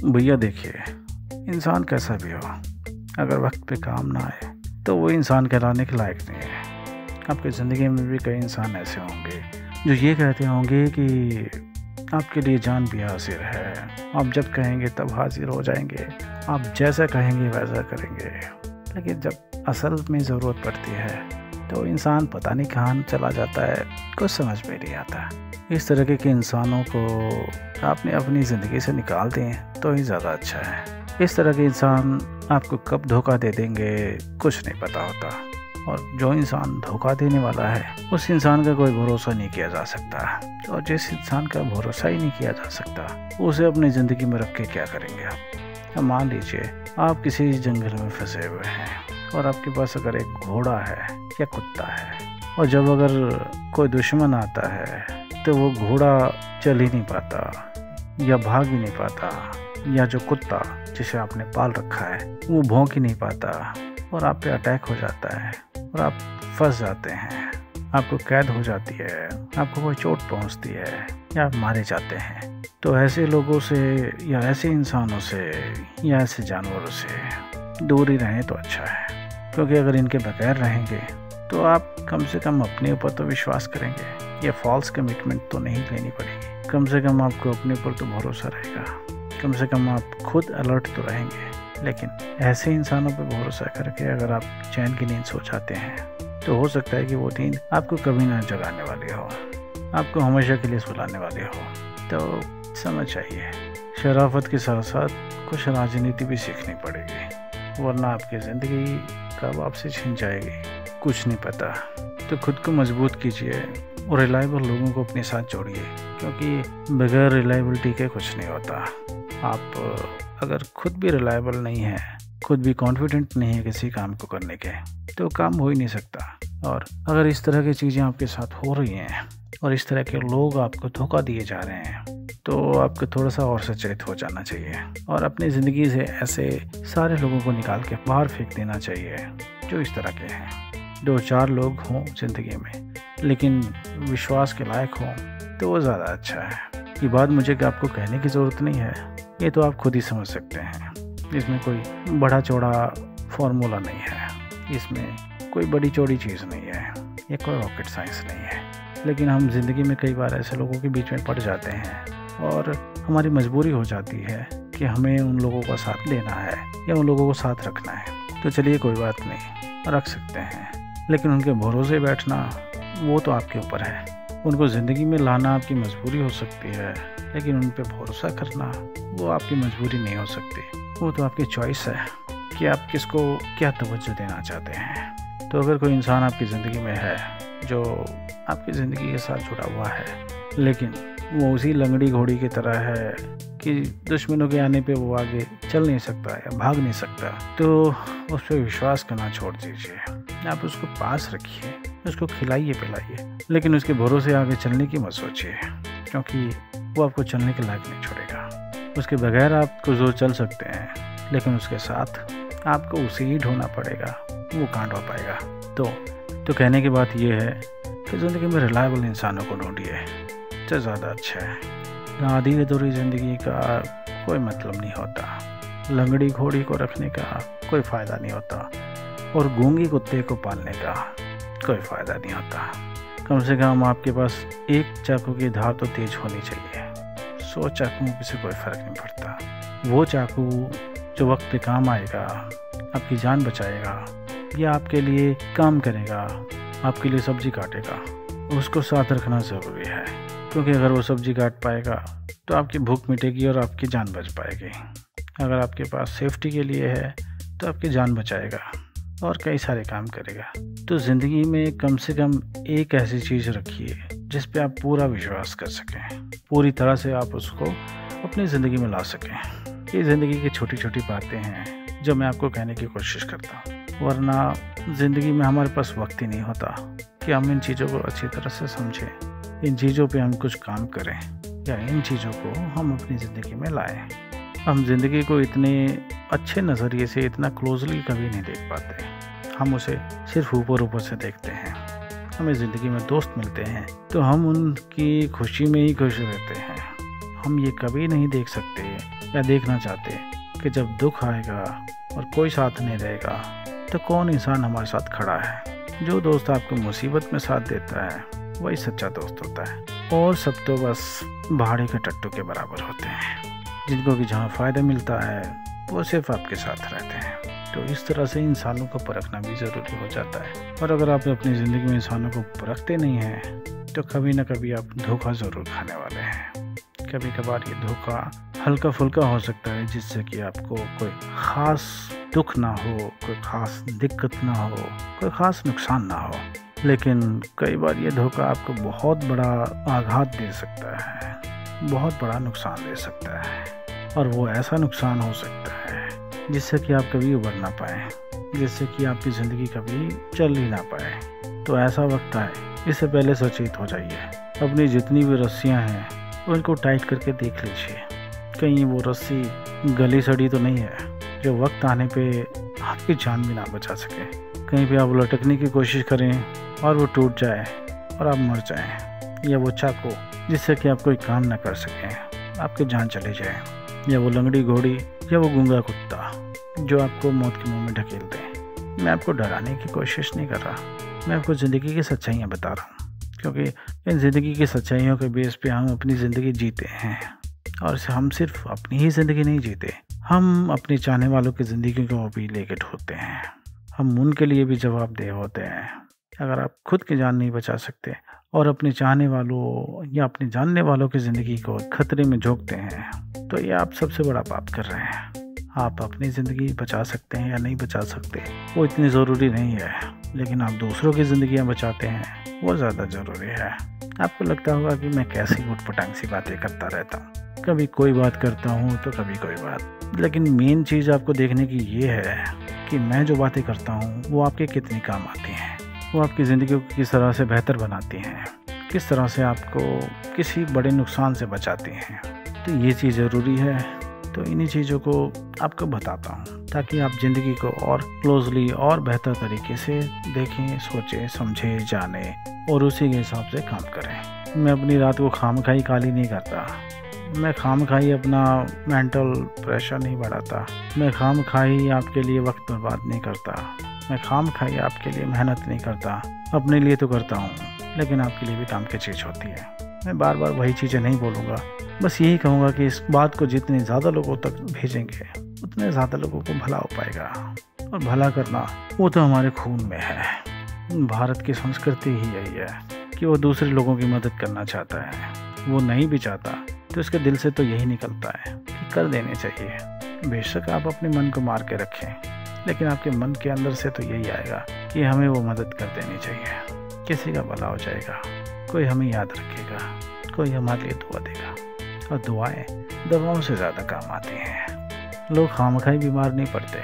भैया देखिए, इंसान कैसा भी हो, अगर वक्त पे काम ना आए तो वो इंसान कहलाने के लायक नहीं है। आपकी ज़िंदगी में भी कई इंसान ऐसे होंगे जो ये कहते होंगे कि आपके लिए जान भी हाजिर है, आप जब कहेंगे तब हाजिर हो जाएंगे, आप जैसा कहेंगे वैसा करेंगे। लेकिन जब असल में ज़रूरत पड़ती है तो इंसान पता नहीं कहाँ चला जाता है, कुछ समझ में नहीं आता। इस तरह के इंसानों को आपने अपनी ज़िंदगी से निकाल दें तो ही ज़्यादा अच्छा है। इस तरह के इंसान आपको कब धोखा दे देंगे कुछ नहीं पता होता, और जो इंसान धोखा देने वाला है उस इंसान का कोई भरोसा नहीं किया जा सकता, और जिस इंसान का भरोसा ही नहीं किया जा सकता उसे अपनी ज़िंदगी में रख के क्या करेंगे आप। मान लीजिए आप किसी जंगल में फंसे हुए हैं और आपके पास अगर एक घोड़ा है या कुत्ता है, और जब अगर कोई दुश्मन आता है तो वो घोड़ा चल ही नहीं पाता या भाग ही नहीं पाता, या जो कुत्ता जिसे आपने पाल रखा है वो भौंक ही नहीं पाता और आप पे अटैक हो जाता है और आप फंस जाते हैं, आपको कैद हो जाती है, आपको कोई चोट पहुंचती है या आप मारे जाते हैं। तो ऐसे लोगों से या ऐसे इंसानों से या ऐसे जानवरों से दूर ही रहें तो अच्छा है, क्योंकि अगर इनके बगैर रहेंगे तो आप कम से कम अपने ऊपर तो विश्वास करेंगे, ये फॉल्स कमिटमेंट तो नहीं लेनी पड़ेगी। कम से कम आपको अपने ऊपर तो भरोसा रहेगा, कम से कम आप खुद अलर्ट तो रहेंगे। लेकिन ऐसे इंसानों पर भरोसा करके अगर आप चैन की नींद सो जाते हैं तो हो सकता है कि वो नींद आपको कभी ना जगाने वाली हो, आपको हमेशा के लिए सुलाने वाली हो। तो समझ चाहिए, शराफत के साथ साथ कुछ राजनीति भी सीखनी पड़ेगी, वरना आपकी ज़िंदगी कब आपसे छिन जाएगी कुछ नहीं पता। तो खुद को मजबूत कीजिए और रिलायबल लोगों को अपने साथ जोड़िए, क्योंकि बगैर रिलायबिलिटी के कुछ नहीं होता। आप अगर खुद भी रिलायबल नहीं है, खुद भी कॉन्फिडेंट नहीं है किसी काम को करने के, तो काम हो ही नहीं सकता। और अगर इस तरह की चीज़ें आपके साथ हो रही हैं और इस तरह के लोग आपको धोखा दिए जा रहे हैं तो आपको थोड़ा सा और सचेत हो जाना चाहिए और अपनी ज़िंदगी से ऐसे सारे लोगों को निकाल के बाहर फेंक देना चाहिए जो इस तरह के हैं। 2-4 लोग हों ज़िंदगी में लेकिन विश्वास के लायक हों तो वो ज़्यादा अच्छा है। ये बात मुझे आपको कहने की ज़रूरत नहीं है, ये तो आप खुद ही समझ सकते हैं। इसमें कोई बड़ा चौड़ा फॉर्मूला नहीं है, इसमें कोई बड़ी चौड़ी चीज़ नहीं है, ये कोई रॉकेट साइंस नहीं है। लेकिन हम ज़िंदगी में कई बार ऐसे लोगों के बीच में पड़ जाते हैं और हमारी मजबूरी हो जाती है कि हमें उन लोगों का साथ देना है या उन लोगों को साथ रखना है। तो चलिए कोई बात नहीं, रख सकते हैं, लेकिन उनके भरोसे बैठना वो तो आपके ऊपर है। उनको ज़िंदगी में लाना आपकी मजबूरी हो सकती है, लेकिन उन पे भरोसा करना वो आपकी मजबूरी नहीं हो सकती, वो तो आपकी चॉइस है कि आप किसको क्या तवज्जो देना चाहते हैं। तो अगर कोई इंसान आपकी ज़िंदगी में है जो आपकी ज़िंदगी के साथ जुड़ा हुआ है, लेकिन वो उसी लंगड़ी घोड़ी की तरह है कि दुश्मनों के आने पे वो आगे चल नहीं सकता या भाग नहीं सकता, तो उस पर विश्वास करना छोड़ दीजिए। आप उसको पास रखिए, उसको खिलाइए पिलाइए, लेकिन उसके भरोसे आगे चलने की मत सोचिए, क्योंकि वो आपको चलने के लायक नहीं छोड़ेगा। उसके बगैर आप कुछ दूर चल सकते हैं, लेकिन उसके साथ आपको उसे ही ढूंढना पड़ेगा, वो कहाँ ढो पाएगा। तो कहने की बात ये है कि ज़िंदगी में रिलायबल इंसानों को ढूंढिए तो ज़्यादा अच्छा है। आधी अधूरी ज़िंदगी का कोई मतलब नहीं होता, लंगड़ी घोड़ी को रखने का कोई फ़ायदा नहीं होता, और गूंगी कुत्ते को पालने का कोई फ़ायदा नहीं होता। कम से कम आपके पास एक चाकू की धार तो तेज होनी चाहिए, 100 चाकुओं से कोई फ़र्क नहीं पड़ता। वो चाकू जो वक्त पे काम आएगा, आपकी जान बचाएगा या आपके लिए काम करेगा, आपके लिए सब्जी काटेगा, उसको साथ रखना ज़रूरी है, क्योंकि अगर वो सब्जी काट पाएगा तो आपकी भूख मिटेगी और आपकी जान बच पाएगी। अगर आपके पास सेफ्टी के लिए है तो आपकी जान बचाएगा और कई सारे काम करेगा। तो ज़िंदगी में कम से कम एक ऐसी चीज़ रखिए जिस पे आप पूरा विश्वास कर सकें, पूरी तरह से आप उसको अपनी ज़िंदगी में ला सकें। ये ज़िंदगी की छोटी छोटी बातें हैं जो मैं आपको कहने की कोशिश करता हूँ, वरना ज़िंदगी में हमारे पास वक्त ही नहीं होता कि हम इन चीज़ों को अच्छी तरह से समझें, इन चीज़ों पे हम कुछ काम करें या इन चीज़ों को हम अपनी ज़िंदगी में लाएं। हम ज़िंदगी को इतने अच्छे नज़रिए से, इतना क्लोजली कभी नहीं देख पाते, हम उसे सिर्फ ऊपर से देखते हैं। हमें ज़िंदगी में दोस्त मिलते हैं तो हम उनकी खुशी में ही खुश रहते हैं। हम ये कभी नहीं देख सकते या देखना चाहते कि जब दुख आएगा और कोई साथ नहीं रहेगा तो कौन इंसान हमारे साथ खड़ा है। जो दोस्त आपको मुसीबत में साथ देता है वही सच्चा दोस्त होता है, और सब तो बस भाड़े के टट्टू के बराबर होते हैं, जिनको कि जहाँ फ़ायदा मिलता है वो सिर्फ आपके साथ रहते हैं। तो इस तरह से इंसानों को परखना भी ज़रूरी हो जाता है। और अगर आप अपनी ज़िंदगी में इंसानों को परखते नहीं हैं तो कभी ना कभी आप धोखा ज़रूर खाने वाले हैं। कभी कभार ये धोखा हल्का फुल्का हो सकता है, जिससे कि आपको कोई ख़ास दुख ना हो, कोई ख़ास दिक्कत ना हो, कोई ख़ास नुकसान ना हो, लेकिन कई बार ये धोखा आपको बहुत बड़ा आघात दे सकता है, बहुत बड़ा नुकसान दे सकता है। और वो ऐसा नुकसान हो सकता है जिससे कि आप कभी उबर ना पाएँ, जिससे कि आपकी ज़िंदगी कभी चल ही ना पाए। तो ऐसा वक्त आए, इससे पहले सचेत हो जाइए। अपनी जितनी भी रस्सियाँ हैं उनको टाइट करके देख लीजिए, कहीं वो रस्सी गली सड़ी तो नहीं है जो वक्त आने पे आपकी जान भी ना बचा सके। कहीं पे आप लटकने की कोशिश करें और वो टूट जाए और आप मर जाएं, या वो चाकू जिससे कि आप कोई काम ना कर सकें, आपकी जान चली जाए, या वो लंगड़ी घोड़ी या वो गूंगा कुत्ता जो आपको मौत के मुंह में ढकेल दे। मैं आपको डराने की कोशिश नहीं कर रहा, मैं आपको ज़िंदगी की सच्चाइयाँ बता रहा हूँ, क्योंकि इन ज़िंदगी की सच्चाइयों के बेस पे हम अपनी ज़िंदगी जीते हैं। और हम सिर्फ अपनी ही ज़िंदगी नहीं जीते, हम अपने चाहने वालों की ज़िंदगी को भी लेके ढोते हैं, हम उनके लिए भी जवाबदेह होते हैं। अगर आप खुद की जान नहीं बचा सकते और अपने चाहने वालों या अपने जानने वालों की ज़िंदगी को खतरे में झोंकते हैं तो ये आप सबसे बड़ा पाप कर रहे हैं। आप अपनी ज़िंदगी बचा सकते हैं या नहीं बचा सकते वो इतनी ज़रूरी नहीं है, लेकिन आप दूसरों की ज़िंदगियां बचाते हैं वो ज़्यादा ज़रूरी है। आपको लगता होगा कि मैं कैसी उटपटांग सी बातें करता रहता हूँ, कभी कोई बात करता हूँ तो कभी कोई बात, लेकिन मेन चीज़ आपको देखने की ये है कि मैं जो बातें करता हूँ वो आपके कितनी काम आती हैं, वो आपकी ज़िंदगी को किस तरह से बेहतर बनाती हैं, किस तरह से आपको किसी बड़े नुकसान से बचाती हैं। तो ये चीज़ ज़रूरी है, तो इन्हीं चीज़ों को आपको बताता हूँ ताकि आप ज़िंदगी को और क्लोजली और बेहतर तरीके से देखें, सोचें, समझें, जानें और उसी के हिसाब से काम करें। मैं अपनी रात को खामखाई काली नहीं करता, मैं खामखाई अपना मेंटल प्रेशर नहीं बढ़ाता, मैं खामखाई आपके लिए वक्त बर्बाद नहीं करता, मैं खामखाई आपके लिए मेहनत नहीं करता। अपने लिए तो करता हूँ, लेकिन आपके लिए भी काम की चीज़ होती है। मैं बार बार वही चीज़ें नहीं बोलूँगा, बस यही कहूँगा कि इस बात को जितने ज़्यादा लोगों तक भेजेंगे उतने ज़्यादा लोगों को भला हो पाएगा। और भला करना वो तो हमारे खून में है। भारत की संस्कृति ही यही है कि वो दूसरे लोगों की मदद करना चाहता है, वो नहीं भी चाहता तो उसके दिल से तो यही निकलता है कि कर देने चाहिए। बेशक आप अपने मन को मार के रखें, लेकिन आपके मन के अंदर से तो यही आएगा कि हमें वो मदद कर देनी चाहिए। किसी का भला हो जाएगा, कोई हमें याद रखेगा, कोई हमारे लिए दुआ देगा। और दुआएं दवाओं से ज़्यादा काम आती हैं। लोग खामखाई बीमार नहीं पड़ते,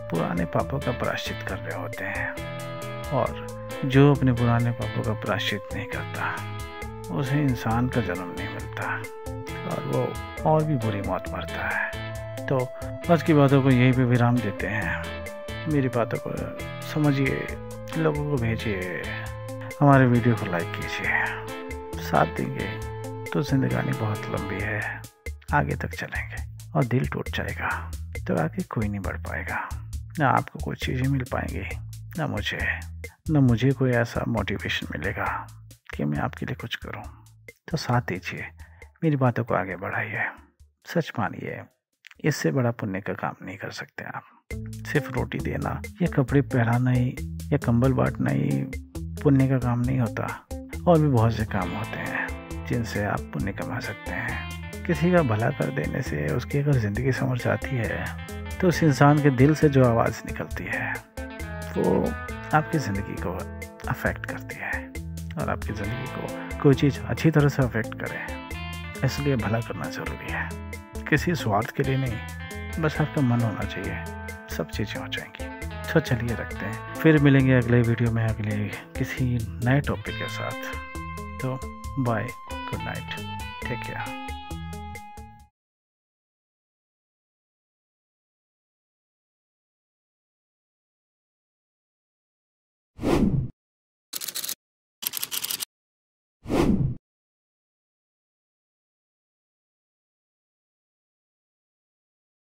पुराने पापों का प्रायश्चित कर रहे होते हैं। और जो अपने पुराने पापों का प्रायश्चित नहीं करता उसे इंसान का जन्म नहीं मिलता और वो और भी बुरी मौत मरता है। तो आज की बातों को यहीं पे विराम देते हैं। मेरी बातों को समझिए, लोगों को भेजिए, हमारे वीडियो को लाइक कीजिए। साथ देंगे तो जिंदगानी बहुत लंबी है, आगे तक चलेंगे। और दिल टूट जाएगा तो आगे कोई नहीं बढ़ पाएगा, ना आपको कोई चीज़ें मिल पाएंगी, ना मुझे कोई ऐसा मोटिवेशन मिलेगा कि मैं आपके लिए कुछ करूं। तो साथ दीजिए, मेरी बातों को आगे बढ़ाइए। सच मानिए, इससे बड़ा पुण्य का काम नहीं कर सकते आप। सिर्फ रोटी देना या कपड़े पहनाना ही या कंबल बांटना ही पुण्य का काम नहीं होता। और भी बहुत से काम होते हैं जिनसे आप पुण्य कमा सकते हैं। किसी का भला कर देने से उसकी अगर ज़िंदगी संवर जाती है तो उस इंसान के दिल से जो आवाज़ निकलती है वो आपकी ज़िंदगी को अफेक्ट करती है। और आपकी ज़िंदगी को कोई चीज़ अच्छी तरह से अफेक्ट करे, इसलिए भला करना ज़रूरी है। किसी स्वार्थ के लिए नहीं, बस आपका मन होना चाहिए, सब चीज़ें हो जाएंगी। तो चलिए रखते हैं, फिर मिलेंगे अगले वीडियो में अगले किसी नए टॉपिक के साथ। तो bye, good night, take care.